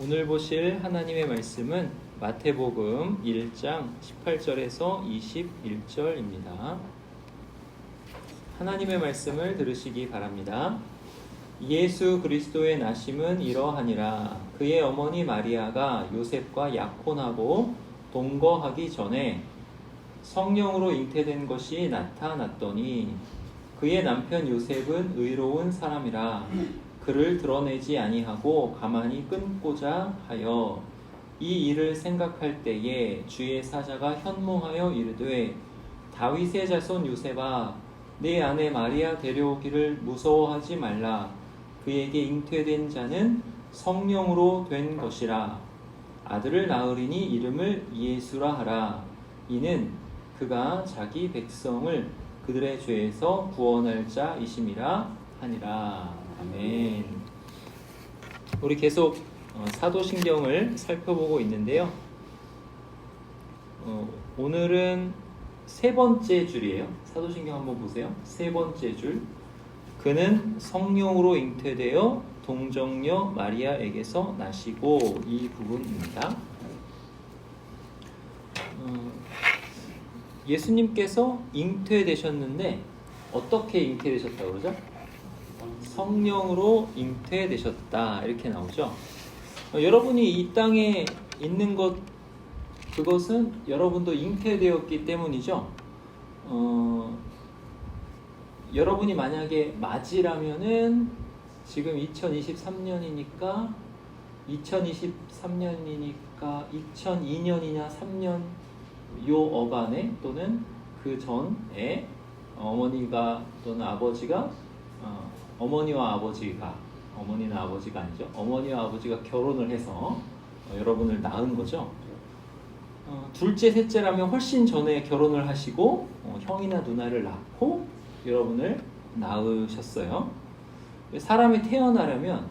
오늘 보실 하나님의 말씀은 마태복음 1장 18절에서 21절입니다. 하나님의 말씀을 들으시기 바랍니다. 예수 그리스도의 나심은 이러하니라. 그의 어머니 마리아가 요셉과 약혼하고 동거하기 전에 성령으로 잉태된 것이 나타났더니 그의 남편 요셉은 의로운 사람이라 그를 드러내지 아니하고 가만히 끊고자 하여 이 일을 생각할 때에 주의 사자가 현몽하여 이르되 다윗의 자손 요셉아 내 아내 마리아 데려오기를 무서워하지 말라. 그에게 잉태된 자는 성령으로 된 것이라. 아들을 낳으리니 이름을 예수라 하라. 이는 그가 자기 백성을 그들의 죄에서 구원할 자이심이라 하니라. 아멘. 우리 계속 사도신경을 살펴보고 있는데요. 오늘은 세 번째 줄이에요. 사도신경 한번 보세요. 세 번째 줄. 그는 성령으로 잉태되어 동정녀 마리아에게서 나시고, 이 부분입니다. 예수님께서 잉태되셨는데 어떻게 잉태되셨다고 그러죠? 성령으로 잉태되셨다, 이렇게 나오죠. 여러분이 이 땅에 있는 것, 그것은 여러분도 잉태되었기 때문이죠. 여러분이 만약에 맞이라면은 지금 2023년이니까 2002년이냐 3년 요 어간에 또는 그 전에 어머니가 또는 아버지가 어머니와 아버지가, 어머니는 아버지가 아니죠. 어머니와 아버지가 결혼을 해서 여러분을 낳은 거죠. 둘째, 셋째라면 훨씬 전에 결혼을 하시고 형이나 누나를 낳고 여러분을 낳으셨어요. 사람이 태어나려면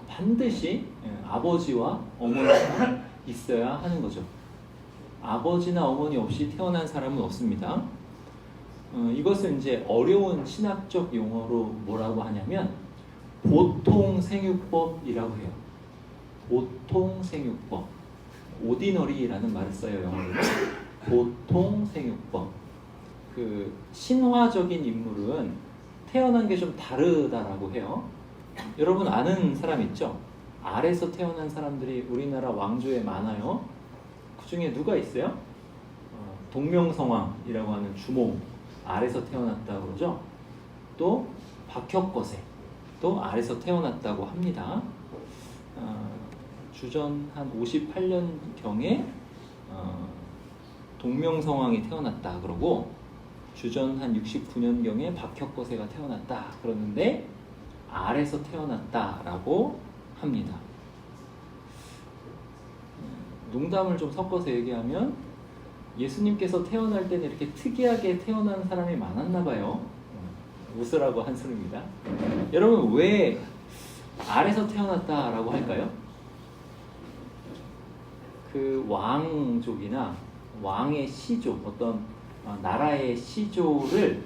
반드시 아버지와 어머니가 있어야 하는 거죠. 아버지나 어머니 없이 태어난 사람은 없습니다. 이것은 이제 어려운 신학적 용어로 뭐라고 하냐면 보통 생육법이라고 해요. 보통 생육법. 오디너리라는 말을 써요, 영어로. 보통 생육법. 그 신화적인 인물은 태어난 게 좀 다르다라고 해요. 여러분 아는 사람 있죠? 알에서 태어난 사람들이 우리나라 왕조에 많아요. 그 중에 누가 있어요? 동명성왕이라고 하는 주몽. 알에서 태어났다고 그러죠. 또 박혁거세, 또 알에서 태어났다고 합니다. 주전 한 58년경에 동명성왕이 태어났다 그러고, 주전 한 69년경에 박혁거세가 태어났다 그러는데 알에서 태어났다라고 합니다. 농담을 좀 섞어서 얘기하면 예수님께서 태어날 때는 이렇게 특이하게 태어난 사람이 많았나 봐요. 웃으라고 한 소리입니다. 여러분 왜 알에서 태어났다라고 할까요? 그 왕족이나 왕의 시조, 어떤 나라의 시조를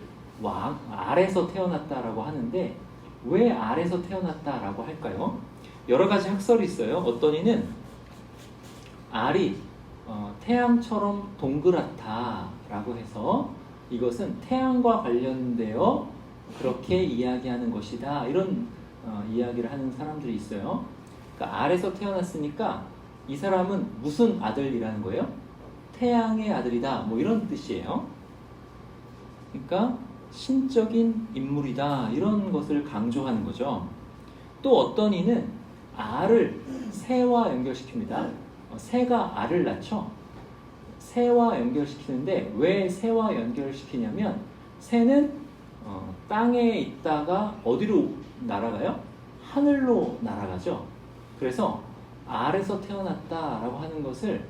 알에서 태어났다라고 하는데 왜 알에서 태어났다라고 할까요? 여러 가지 학설이 있어요. 어떤 이는 알이 태양처럼 동그랗다라고 해서 이것은 태양과 관련되어 그렇게 이야기하는 것이다, 이런 이야기를 하는 사람들이 있어요. 그러니까 알에서 태어났으니까 이 사람은 무슨 아들이라는 거예요? 태양의 아들이다, 뭐 이런 뜻이에요. 그러니까 신적인 인물이다, 이런 것을 강조하는 거죠. 또 어떤 이는 알을 새와 연결시킵니다. 새가 알을 낳죠. 새와 연결시키는데 왜 새와 연결시키냐면 새는 땅에 있다가 어디로 날아가요? 하늘로 날아가죠. 그래서 알에서 태어났다라고 하는 것을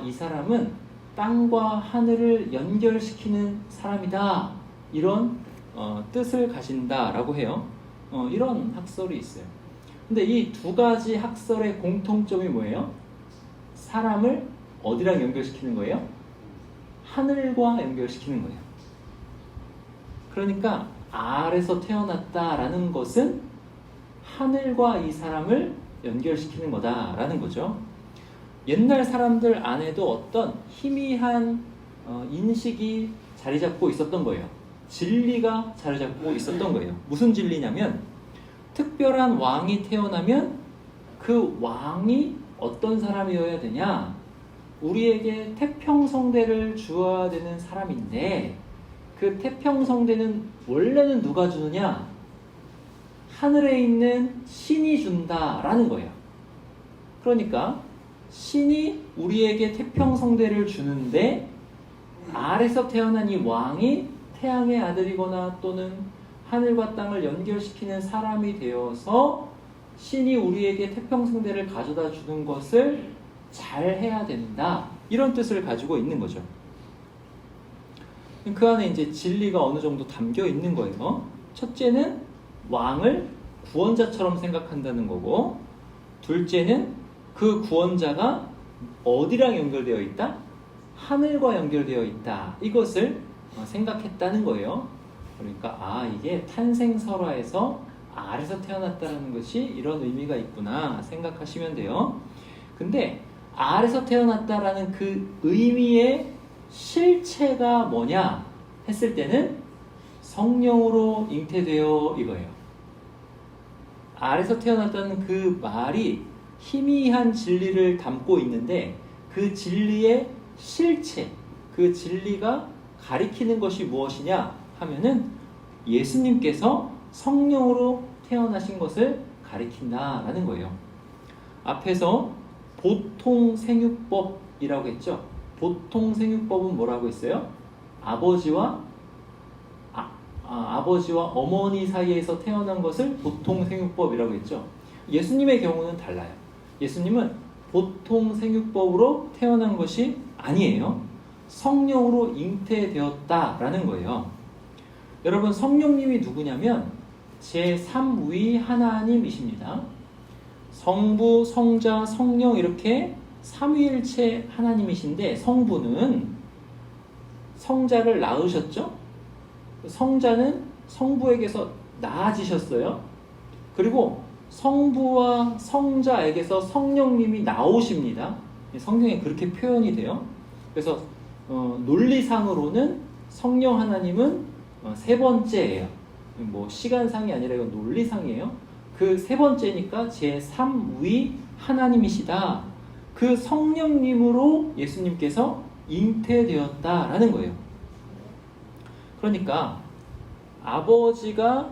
이 사람은 땅과 하늘을 연결시키는 사람이다, 이런 뜻을 가진다라고 해요. 이런 학설이 있어요. 근데 이 두 가지 학설의 공통점이 뭐예요? 사람을 어디랑 연결시키는 거예요? 하늘과 연결시키는 거예요. 그러니까 알에서 태어났다라는 것은 하늘과 이 사람을 연결시키는 거다라는 거죠. 옛날 사람들 안에도 어떤 희미한 인식이 자리 잡고 있었던 거예요. 진리가 자리 잡고 있었던 거예요. 무슨 진리냐면 특별한 왕이 태어나면 그 왕이 어떤 사람이어야 되냐? 우리에게 태평성대를 주어야 되는 사람인데 그 태평성대는 원래는 누가 주느냐? 하늘에 있는 신이 준다라는 거예요. 그러니까 신이 우리에게 태평성대를 주는데 알에서 태어난 이 왕이 태양의 아들이거나 또는 하늘과 땅을 연결시키는 사람이 되어서 신이 우리에게 태평성대를 가져다 주는 것을 잘 해야 된다. 이런 뜻을 가지고 있는 거죠. 그 안에 이제 진리가 어느 정도 담겨 있는 거예요. 첫째는 왕을 구원자처럼 생각한다는 거고, 둘째는 그 구원자가 어디랑 연결되어 있다? 하늘과 연결되어 있다. 이것을 생각했다는 거예요. 그러니까 이게 탄생설화에서 알에서 태어났다는 것이 이런 의미가 있구나 생각하시면 돼요. 근데 알에서 태어났다라는 그 의미의 실체가 뭐냐 했을 때는 성령으로 잉태되어 이거예요. 알에서 태어났다는 그 말이 희미한 진리를 담고 있는데 그 진리의 실체, 그 진리가 가리키는 것이 무엇이냐 하면은 예수님께서 성령으로 태어나신 것을 가리킨다라는 거예요. 앞에서 보통 생육법이라고 했죠. 보통 생육법은 뭐라고 했어요? 아버지와 어머니 사이에서 태어난 것을 보통 생육법이라고 했죠. 예수님의 경우는 달라요. 예수님은 보통 생육법으로 태어난 것이 아니에요. 성령으로 잉태되었다라는 거예요. 여러분, 성령님이 누구냐면 제3위 하나님이십니다. 성부, 성자, 성령 이렇게 삼위일체 하나님이신데 성부는 성자를 낳으셨죠? 성자는 성부에게서 낳아지셨어요. 그리고 성부와 성자에게서 성령님이 나오십니다. 성경에 그렇게 표현이 돼요. 그래서 논리상으로는 성령 하나님은 세 번째예요. 뭐 시간상이 아니라 이건 논리상이에요. 그 세 번째니까 제3위 하나님이시다. 그 성령님으로 예수님께서 잉태되었다라는 거예요. 그러니까 아버지가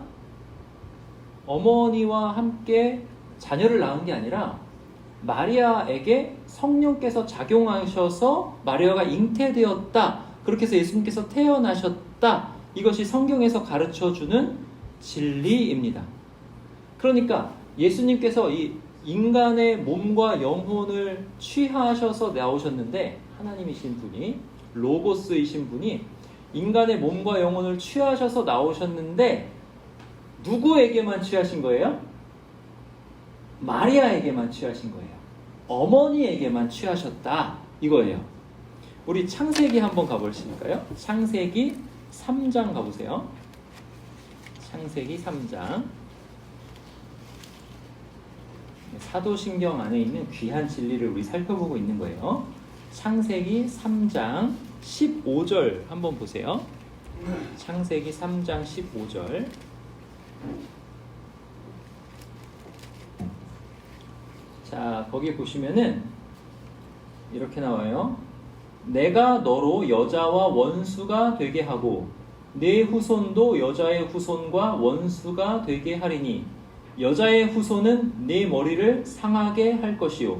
어머니와 함께 자녀를 낳은 게 아니라 마리아에게 성령께서 작용하셔서 마리아가 잉태되었다. 그렇게 해서 예수님께서 태어나셨다. 이것이 성경에서 가르쳐주는 진리입니다. 그러니까 예수님께서 이 인간의 몸과 영혼을 취하셔서 나오셨는데 하나님이신 분이, 로고스이신 분이 인간의 몸과 영혼을 취하셔서 나오셨는데 누구에게만 취하신 거예요? 마리아에게만 취하신 거예요. 어머니에게만 취하셨다 이거예요. 우리 창세기 한번 가보실까요? 창세기 3장 가보세요. 창세기 3장. 사도신경 안에 있는 귀한 진리를 우리 살펴보고 있는 거예요. 창세기 3장 15절 한번 보세요. 창세기 3장 15절. 자, 거기 보시면은 이렇게 나와요. 내가 너로 여자와 원수가 되게 하고 네 후손도 여자의 후손과 원수가 되게 하리니 여자의 후손은 네 머리를 상하게 할 것이요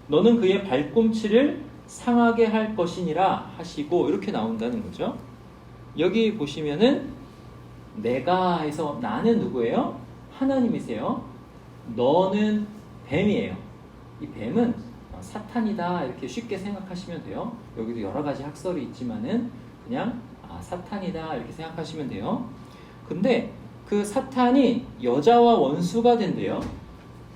너는 그의 발꿈치를 상하게 할 것이니라 하시고 이렇게 나온다는 거죠. 여기 보시면은 내가 해서 나는 누구예요? 하나님이세요. 너는 뱀이에요. 이 뱀은 사탄이다 이렇게 쉽게 생각하시면 돼요. 여기도 여러 가지 학설이 있지만은 그냥 사탄이다 이렇게 생각하시면 돼요. 근데 그 사탄이 여자와 원수가 된대요.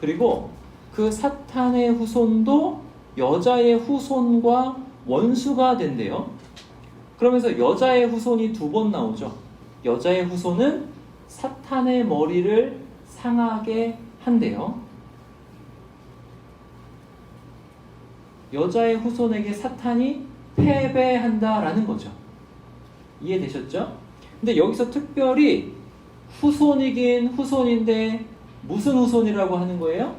그리고 그 사탄의 후손도 여자의 후손과 원수가 된대요. 그러면서 여자의 후손이 두 번 나오죠. 여자의 후손은 사탄의 머리를 상하게 한대요. 여자의 후손에게 사탄이 패배한다라는 거죠. 이해되셨죠? 근데 여기서 특별히 후손이긴 후손인데 무슨 후손이라고 하는 거예요?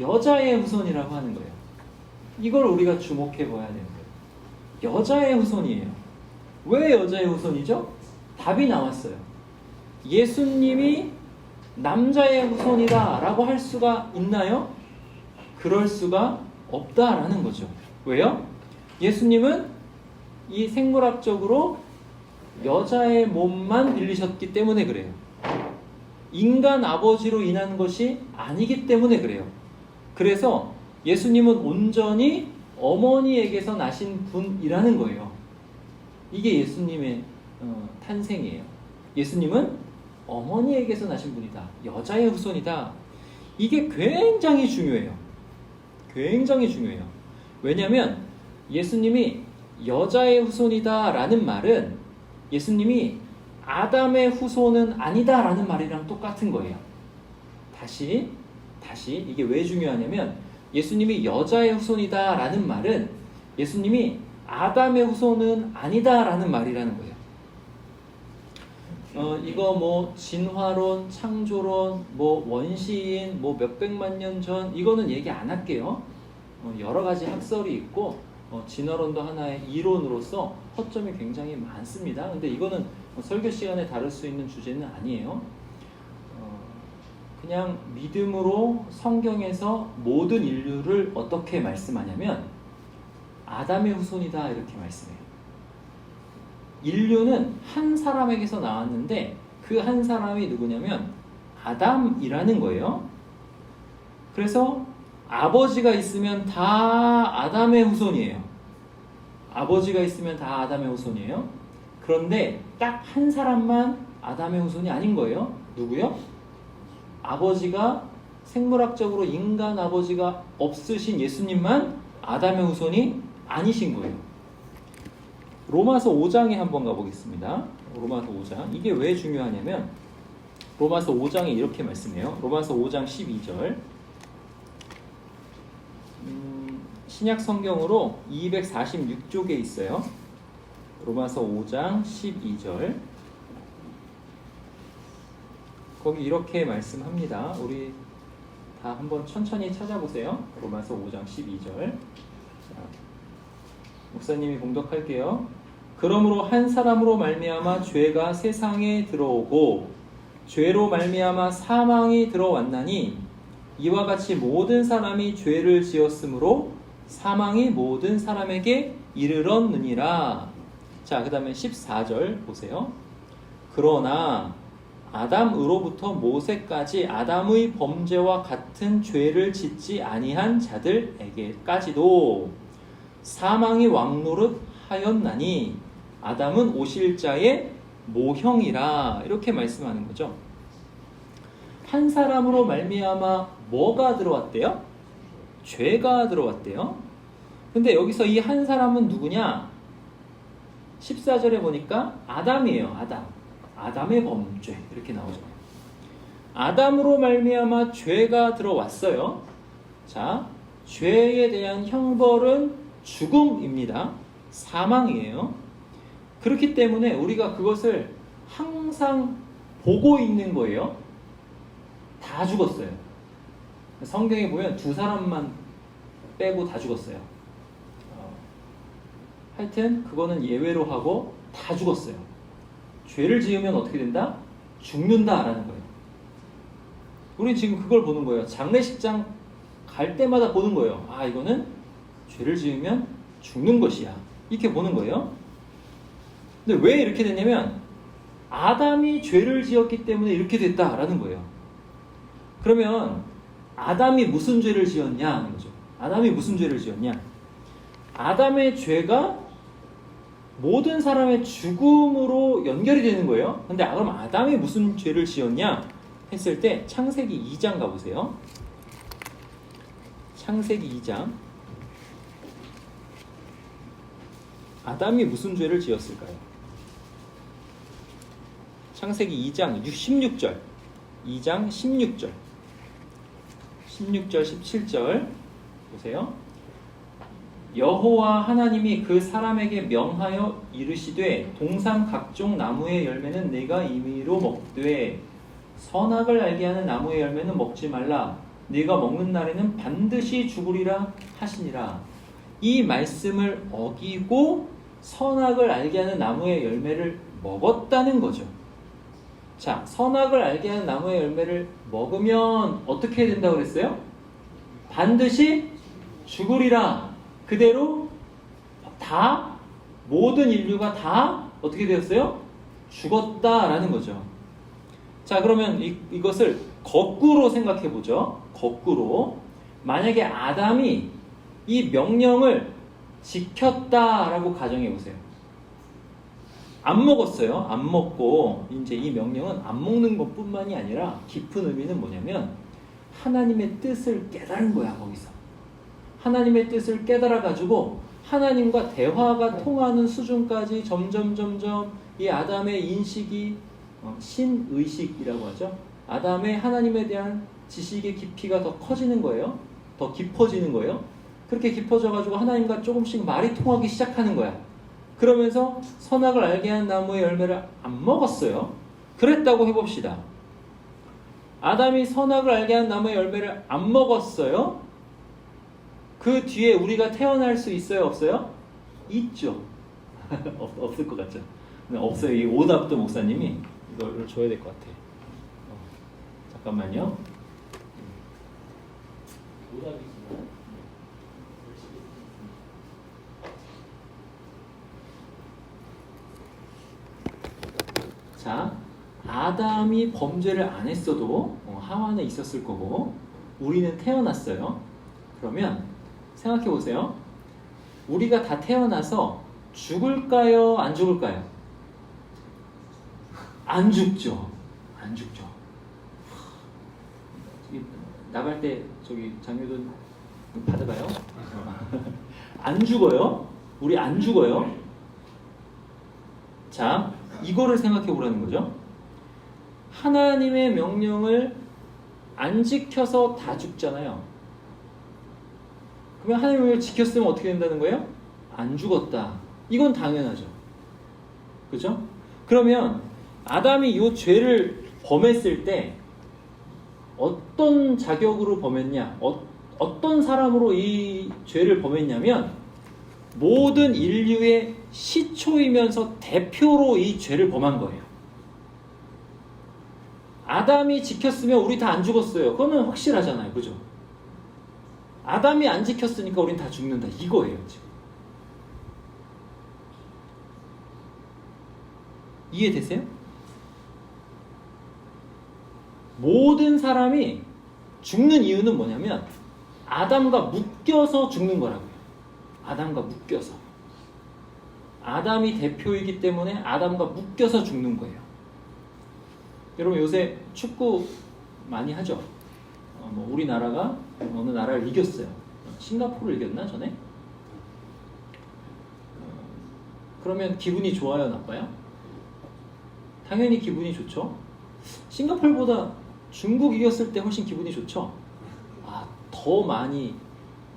여자의 후손이라고 하는 거예요. 이걸 우리가 주목해 봐야 되는 거예요. 여자의 후손이에요. 왜 여자의 후손이죠? 답이 나왔어요. 예수님이 남자의 후손이다 라고 할 수가 있나요? 그럴 수가 없다라는 거죠. 왜요? 예수님은 이 생물학적으로 여자의 몸만 빌리셨기 때문에 그래요. 인간 아버지로 인한 것이 아니기 때문에 그래요. 그래서 예수님은 온전히 어머니에게서 나신 분이라는 거예요. 이게 예수님의 탄생이에요. 예수님은 어머니에게서 나신 분이다. 여자의 후손이다. 이게 굉장히 중요해요. 굉장히 중요해요. 왜냐하면 예수님이 여자의 후손이다 라는 말은 예수님이 아담의 후손은 아니다 라는 말이랑 똑같은 거예요. 다시 이게 왜 중요하냐면 예수님이 여자의 후손이다 라는 말은 예수님이 아담의 후손은 아니다 라는 말이라는 거예요. 이거 뭐 진화론, 창조론, 뭐 원시인, 뭐 몇백만 년 전 이거는 얘기 안 할게요. 여러 가지 학설이 있고 진화론도 하나의 이론으로서 허점이 굉장히 많습니다. 근데 이거는 설교 시간에 다룰 수 있는 주제는 아니에요. 그냥 믿음으로 성경에서 모든 인류를 어떻게 말씀하냐면 아담의 후손이다 이렇게 말씀해요. 인류는 한 사람에게서 나왔는데 그 한 사람이 누구냐면 아담이라는 거예요. 그래서 아버지가 있으면 다 아담의 후손이에요. 아버지가 있으면 다 아담의 후손이에요. 그런데 딱 한 사람만 아담의 후손이 아닌 거예요. 누구요? 아버지가 생물학적으로 인간 아버지가 없으신 예수님만 아담의 후손이 아니신 거예요. 로마서 5장에 한번 가보겠습니다. 로마서 5장. 이게 왜 중요하냐면 로마서 5장에 이렇게 말씀해요. 로마서 5장 12절. 신약 성경으로 246쪽에 있어요. 로마서 5장 12절. 거기 이렇게 말씀합니다. 우리 다 한번 천천히 찾아보세요. 로마서 5장 12절. 목사님이 봉독할게요. 그러므로 한 사람으로 말미암아 죄가 세상에 들어오고 죄로 말미암아 사망이 들어왔나니 이와 같이 모든 사람이 죄를 지었으므로 사망이 모든 사람에게 이르렀느니라. 자, 그 다음에 14절 보세요. 그러나 아담으로부터 모세까지 아담의 범죄와 같은 죄를 짓지 아니한 자들에게까지도 사망이 왕노릇 하였나니 아담은 오실 자의 모형이라. 이렇게 말씀하는 거죠. 한 사람으로 말미암아 뭐가 들어왔대요? 죄가 들어왔대요. 근데 여기서 이 한 사람은 누구냐? 14절에 보니까 아담이에요. 아담의 범죄 이렇게 나오죠. 아담으로 말미암아 죄가 들어왔어요. 자, 죄에 대한 형벌은 죽음입니다. 사망이에요. 그렇기 때문에 우리가 그것을 항상 보고 있는 거예요. 다 죽었어요. 성경에 보면 두 사람만 빼고 다 죽었어요. 하여튼 그거는 예외로 하고 다 죽었어요. 죄를 지으면 어떻게 된다? 죽는다라는 거예요. 우리 지금 그걸 보는 거예요. 장례식장 갈 때마다 보는 거예요. 아, 이거는 죄를 지으면 죽는 것이야. 이렇게 보는 거예요. 근데 왜 이렇게 됐냐면 아담이 죄를 지었기 때문에 이렇게 됐다라는 거예요. 그러면 아담이 무슨 죄를 지었냐 하는 거죠. 아담이 무슨 죄를 지었냐? 아담의 죄가 모든 사람의 죽음으로 연결이 되는 거예요. 근데 그럼 아담이 무슨 죄를 지었냐 했을 때 창세기 2장 가보세요. 창세기 2장. 아담이 무슨 죄를 지었을까요? 창세기 2장 16절. 2장 16절. 16절 17절 보세요. 여호와 하나님이 그 사람에게 명하여 이르시되 동산 각종 나무의 열매는 네가 임의로 먹되 선악을 알게 하는 나무의 열매는 먹지 말라. 네가 먹는 날에는 반드시 죽으리라 하시니라. 이 말씀을 어기고 선악을 알게 하는 나무의 열매를 먹었다는 거죠. 자, 선악을 알게 하는 나무의 열매를 먹으면 어떻게 된다고 그랬어요? 반드시 죽으리라. 그대로 다 모든 인류가 다 어떻게 되었어요? 죽었다라는 거죠. 자, 그러면 이것을 거꾸로 생각해 보죠. 거꾸로. 만약에 아담이 이 명령을 지켰다라고 가정해 보세요. 안 먹었어요. 안 먹고 이제 이 명령은 안 먹는 것뿐만이 아니라 깊은 의미는 뭐냐면 하나님의 뜻을 깨달은 거야. 거기서 하나님의 뜻을 깨달아 가지고 하나님과 대화가 통하는 수준까지 점점 이 아담의 인식이 신의식이라고 하죠. 아담의 하나님에 대한 지식의 깊이가 더 커지는 거예요. 더 깊어지는 거예요. 그렇게 깊어져 가지고 하나님과 조금씩 말이 통하기 시작하는 거야. 그러면서 선악을 알게 한 나무의 열매를 안 먹었어요. 그랬다고 해봅시다. 아담이 선악을 알게 한 나무의 열매를 안 먹었어요. 그 뒤에 우리가 태어날 수 있어요? 없어요? 있죠. 없을 것 같죠? 없어요. 이 오답도 목사님이 이걸 줘야 될 것 같아. 잠깐만요. 오답이지만 자, 아담이 범죄를 안 했어도 하와는 있었을 거고 우리는 태어났어요. 그러면 생각해 보세요. 우리가 다 태어나서 죽을까요? 안 죽을까요? 안 죽죠. 안 죽죠. 나갈 때 저기 장유돈 받아가요. 안 죽어요. 우리 안 죽어요. 자, 이거를 생각해 보라는 거죠. 하나님의 명령을 안 지켜서 다 죽잖아요. 그러면 하나님의 명령을 지켰으면 어떻게 된다는 거예요? 안 죽었다. 이건 당연하죠. 그죠? 그러면 아담이 이 죄를 범했을 때 어떤 자격으로 범했냐? 어떤 사람으로 이 죄를 범했냐면 모든 인류의 시초이면서 대표로 이 죄를 범한 거예요. 아담이 지켰으면 우리 다 안 죽었어요. 그거는 확실하잖아요. 그죠? 아담이 안 지켰으니까 우린 다 죽는다. 이거예요, 지금. 이해되세요? 모든 사람이 죽는 이유는 뭐냐면 아담과 묶여서 죽는 거라고요. 아담과 묶여서. 아담이 대표이기 때문에 아담과 묶여서 죽는 거예요. 여러분 요새 축구 많이 하죠? 우리나라가 어느 나라를 이겼어요. 싱가포르를 이겼나 전에? 그러면 기분이 좋아요, 나빠요? 당연히 기분이 좋죠. 싱가포르보다 중국 이겼을 때 훨씬 기분이 좋죠. 더 많이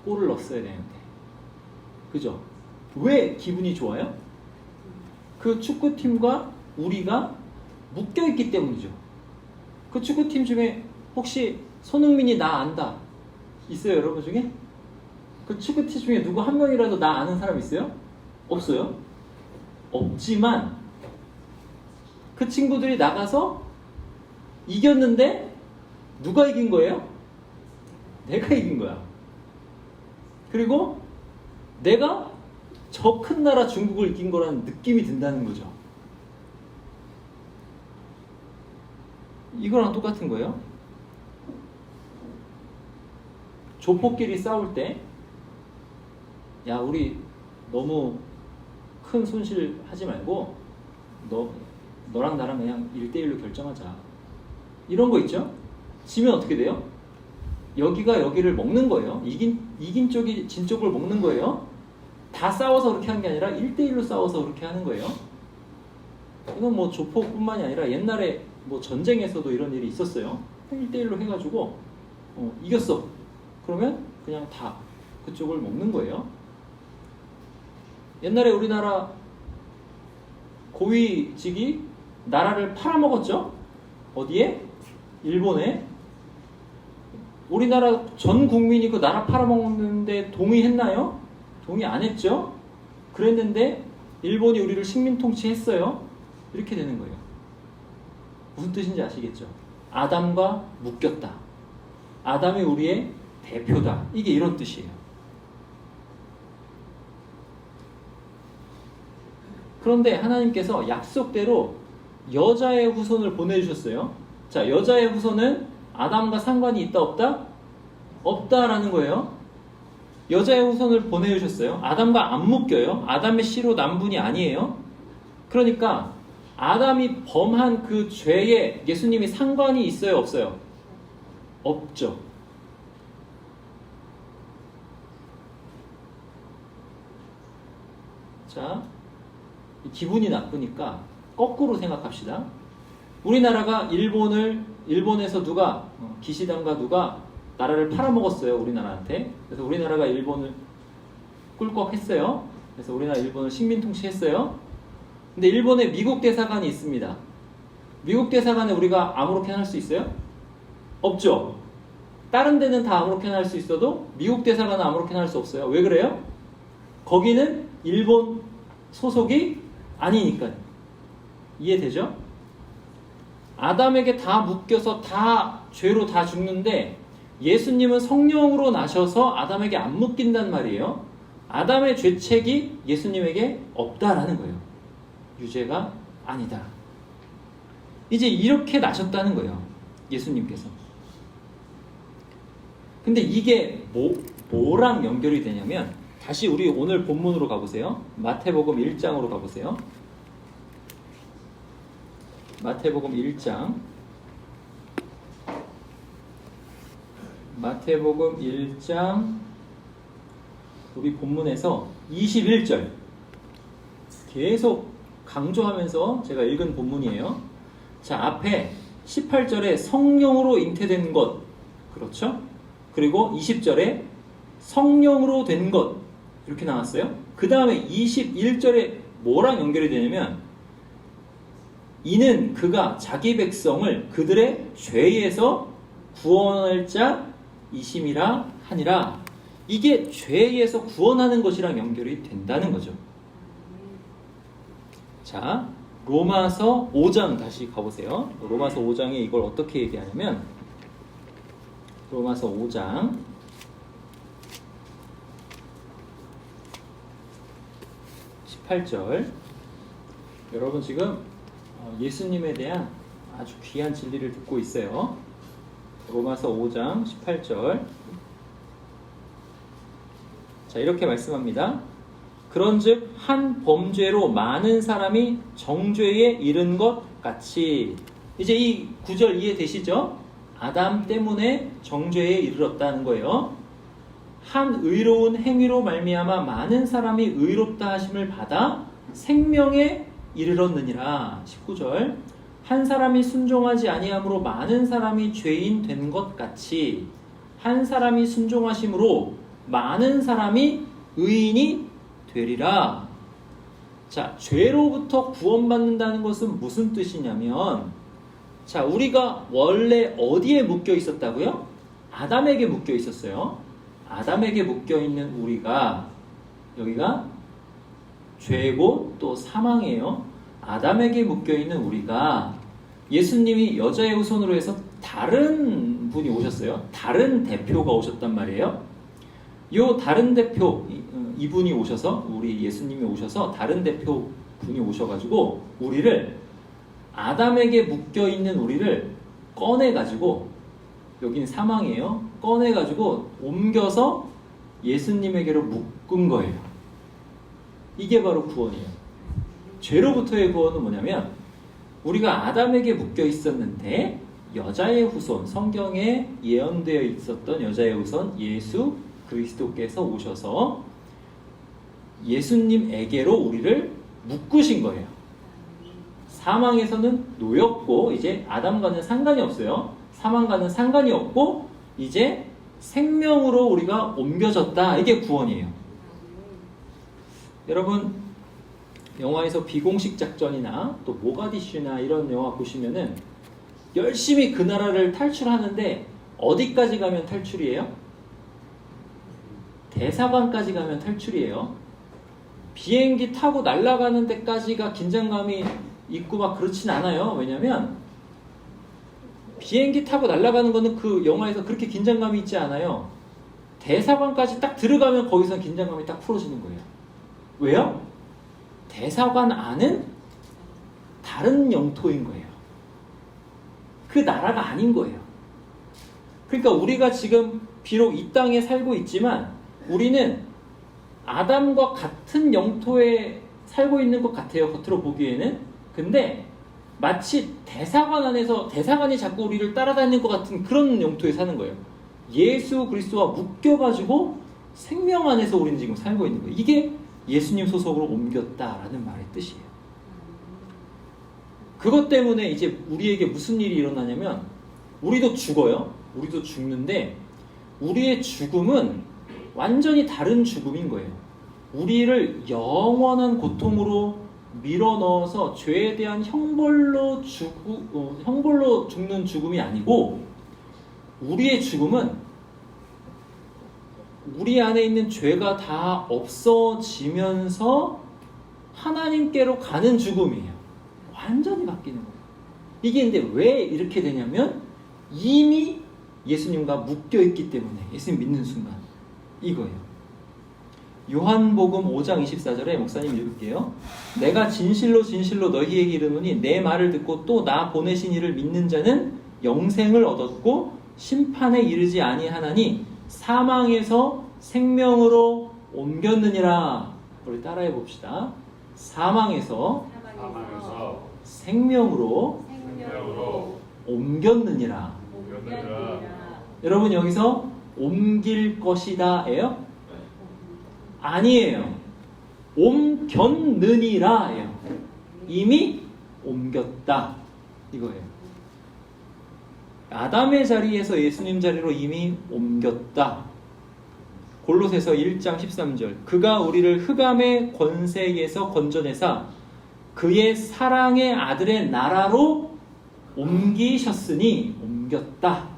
골을 넣었어야 되는데. 그죠? 왜 기분이 좋아요? 그 축구팀과 우리가 묶여있기 때문이죠. 그 축구팀 중에 혹시 손흥민이 나 안다 있어요, 여러분 중에? 그 축구팀 중에 누구 한 명이라도 나 아는 사람 있어요? 없어요? 없지만 그 친구들이 나가서 이겼는데 누가 이긴 거예요? 내가 이긴 거야. 그리고 내가 저 큰 나라 중국을 이긴 거라는 느낌이 든다는 거죠. 이거랑 똑같은 거예요. 조폭끼리 싸울 때, 야, 우리 너무 큰 손실 하지 말고 너랑 나랑 그냥 1대1로 결정하자. 이런 거 있죠? 지면 어떻게 돼요? 여기가 여기를 먹는 거예요. 이긴 쪽이 진 쪽을 먹는 거예요. 다 싸워서 그렇게 하는 게 아니라 1대1로 싸워서 그렇게 하는 거예요. 이건 뭐 조폭뿐만이 아니라 옛날에 뭐 전쟁에서도 이런 일이 있었어요. 1대1로 해가지고 이겼어. 그러면 그냥 다 그쪽을 먹는 거예요. 옛날에 우리나라 고위직이 나라를 팔아먹었죠? 어디에? 일본에. 우리나라 전 국민이 그 나라 팔아먹는데 동의했나요? 동의 안 했죠? 그랬는데 일본이 우리를 식민 통치했어요. 이렇게 되는 거예요. 무슨 뜻인지 아시겠죠? 아담과 묶였다. 아담이 우리의 대표다. 이게 이런 뜻이에요. 그런데 하나님께서 약속대로 여자의 후손을 보내주셨어요. 자, 여자의 후손은 아담과 상관이 있다 없다? 없다라는 거예요. 여자의 후손을 보내주셨어요. 아담과 안 묶여요. 아담의 씨로 난 분이 아니에요. 그러니까 아담이 범한 그 죄에 예수님이 상관이 있어요 없어요? 없죠. 자, 기분이 나쁘니까 거꾸로 생각합시다. 우리나라가 일본에서 누가 기시다인가 누가 나라를 팔아먹었어요. 우리나라한테. 그래서 우리나라가 일본을 꿀꺽했어요. 그래서 우리나라 일본을 식민통치했어요. 근데 일본에 미국 대사관이 있습니다. 미국 대사관에 우리가 아무렇게나 할 수 있어요? 없죠. 다른 데는 다 아무렇게나 할 수 있어도 미국 대사관은 아무렇게나 할 수 없어요. 왜 그래요? 거기는 일본 소속이 아니니까요. 이해되죠? 아담에게 다 묶여서 다 죄로 다 죽는데 예수님은 성령으로 나셔서 아담에게 안 묶인단 말이에요. 아담의 죄책이 예수님에게 없다라는 거예요. 유죄가 아니다. 이제 이렇게 나셨다는 거예요. 예수님께서. 근데 이게 뭐랑 연결이 되냐면 다시 우리 오늘 본문으로 가보세요. 마태복음 1장으로 가보세요. 마태복음 1장. 마태복음 1장 우리 본문에서 21절 계속 강조하면서 제가 읽은 본문이에요. 자, 앞에 18절에 성령으로 잉태된 것, 그렇죠? 그리고 20절에 성령으로 된 것, 이렇게 나왔어요. 그 다음에 21절에 뭐랑 연결이 되냐면 이는 그가 자기 백성을 그들의 죄에서 구원할 자이심이라 하니라. 이게 죄에서 구원하는 것이랑 연결이 된다는 거죠. 자, 로마서 5장 다시 가보세요. 로마서 5장에 이걸 어떻게 얘기하냐면 로마서 5장 18절. 여러분 지금 예수님에 대한 아주 귀한 진리를 듣고 있어요. 로마서 5장 18절. 자, 이렇게 말씀합니다. 그런즉 한 범죄로 많은 사람이 정죄에 이른 것 같이. 이제 이 구절 이해되시죠? 아담 때문에 정죄에 이르렀다는 거예요. 한 의로운 행위로 말미암아 많은 사람이 의롭다 하심을 받아 생명에 이르렀느니라. 19절. 한 사람이 순종하지 아니함으로 많은 사람이 죄인 된 것 같이 한 사람이 순종하심으로 많은 사람이 의인이 되리라. 자, 죄로부터 구원받는다는 것은 무슨 뜻이냐면, 자, 우리가 원래 어디에 묶여 있었다고요? 아담에게 묶여 있었어요. 아담에게 묶여 있는 우리가, 여기가 죄고 또 사망이에요. 아담에게 묶여 있는 우리가 예수님이 여자의 후손으로 해서 다른 분이 오셨어요. 다른 대표가 오셨단 말이에요. 요 다른 대표, 이분이 오셔서, 우리 예수님이 오셔서 다른 대표 분이 오셔가지고 우리를, 아담에게 묶여있는 우리를 꺼내가지고, 여긴 사망이에요. 꺼내가지고 옮겨서 예수님에게로 묶은 거예요. 이게 바로 구원이에요. 죄로부터의 구원은 뭐냐면 우리가 아담에게 묶여 있었는데 여자의 후손, 성경에 예언되어 있었던 여자의 후손 예수 그리스도께서 오셔서 예수님에게로 우리를 묶으신 거예요. 사망에서는 놓였고 이제 아담과는 상관이 없어요. 사망과는 상관이 없고 이제 생명으로 우리가 옮겨졌다. 이게 구원이에요. 여러분 영화에서 비공식 작전이나 또 모가디슈나 이런 영화 보시면은 열심히 그 나라를 탈출하는데 어디까지 가면 탈출이에요? 대사관까지 가면 탈출이에요. 비행기 타고 날아가는 데까지가 긴장감이 있고 막 그렇진 않아요. 왜냐면 비행기 타고 날아가는 거는 그 영화에서 그렇게 긴장감이 있지 않아요. 대사관까지 딱 들어가면 거기서 긴장감이 딱 풀어지는 거예요. 왜요? 대사관 안은 다른 영토인 거예요. 그 나라가 아닌 거예요. 그러니까 우리가 지금 비록 이 땅에 살고 있지만 우리는 아담과 같은 영토에 살고 있는 것 같아요. 겉으로 보기에는. 근데 마치 대사관 안에서 대사관이 자꾸 우리를 따라다니는 것 같은 그런 영토에 사는 거예요. 예수 그리스도와 묶여가지고 생명 안에서 우리는 지금 살고 있는 거예요. 이게 예수님 소속으로 옮겼다라는 말의 뜻이에요. 그것 때문에 이제 우리에게 무슨 일이 일어나냐면 우리도 죽어요. 우리도 죽는데 우리의 죽음은 완전히 다른 죽음인 거예요. 우리를 영원한 고통으로 밀어넣어서 죄에 대한 형벌로 죽는 죽음이 아니고 우리의 죽음은 우리 안에 있는 죄가 다 없어지면서 하나님께로 가는 죽음이에요. 완전히 바뀌는 거예요. 이게 근데 왜 이렇게 되냐면 이미 예수님과 묶여있기 때문에 예수님 믿는 순간 이거예요. 요한복음 5장 24절에 목사님 읽을게요. 내가 진실로 진실로 너희에게 이르노니 내 말을 듣고 또 나 보내신 이를 믿는 자는 영생을 얻었고 심판에 이르지 아니하나니 사망에서 생명으로 옮겼느니라. 우리 따라해 봅시다. 사망에서 생명으로 옮겼느니라. 여러분 여기서 옮길 것이다예요? 아니에요. 옮겼느니라예요. 이미 옮겼다 이거예요. 아담의 자리에서 예수님 자리로 이미 옮겼다. 골로새서 1장 13절 그가 우리를 흑암의 권세에서 건져내사 그의 사랑의 아들의 나라로 옮기셨으니 옮겼다.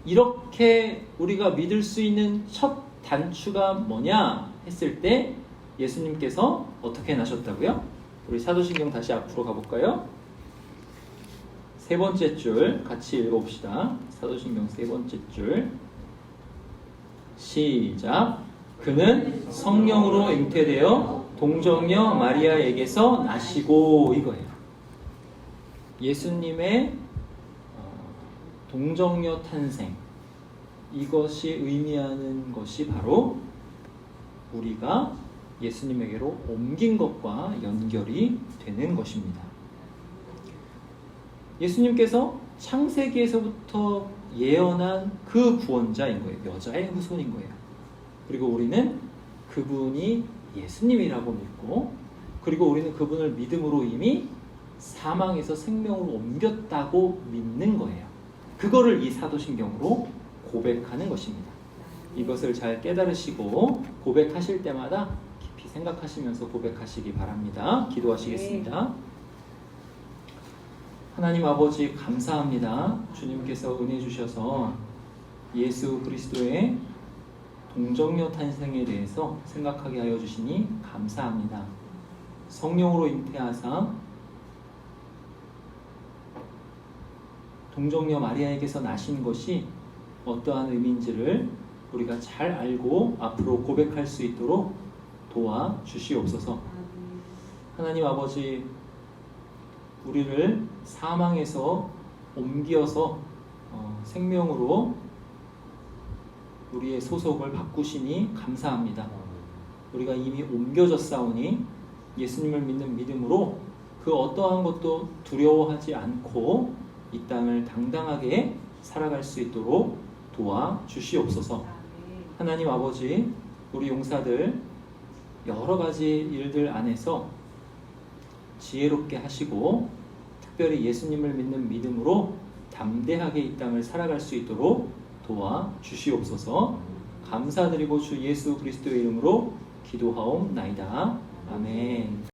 이렇게 우리가 믿을 수 있는 첫 단추가 뭐냐 했을 때 예수님께서 어떻게 나셨다고요? 우리 사도신경 다시 앞으로 가볼까요? 세 번째 줄 같이 읽어봅시다. 사도신경 세 번째 줄 시작. 그는 성령으로 잉태되어 동정녀 마리아에게서 나시고 이거예요. 예수님의 동정녀 탄생 이것이 의미하는 것이 바로 우리가 예수님에게로 옮긴 것과 연결이 되는 것입니다. 예수님께서 창세기에서부터 예언한 그 구원자인 거예요. 여자의 후손인 거예요. 그리고 우리는 그분이 예수님이라고 믿고 그리고 우리는 그분을 믿음으로 이미 사망에서 생명으로 옮겼다고 믿는 거예요. 그거를 이 사도신경으로 고백하는 것입니다. 이것을 잘 깨달으시고 고백하실 때마다 깊이 생각하시면서 고백하시기 바랍니다. 기도하시겠습니다. 하나님 아버지 감사합니다. 주님께서 은혜 주셔서 예수 그리스도의 동정녀 탄생에 대해서 생각하게 하여 주시니 감사합니다. 성령으로 잉태하사 동정녀 마리아에게서 나신 것이 어떠한 의미인지를 우리가 잘 알고 앞으로 고백할 수 있도록 도와 주시옵소서. 하나님 아버지 우리를 사망에서 옮겨서 생명으로 우리의 소속을 바꾸시니 감사합니다. 우리가 이미 옮겨졌사오니 예수님을 믿는 믿음으로 그 어떠한 것도 두려워하지 않고 이 땅을 당당하게 살아갈 수 있도록 도와 주시옵소서. 하나님 아버지 우리 용사들 여러 가지 일들 안에서 지혜롭게 하시고 특별히 예수님을 믿는 믿음으로 담대하게 이 땅을 살아갈 수 있도록 도와 주시옵소서. 감사드리고 주 예수 그리스도의 이름으로 기도하옵나이다. 아멘.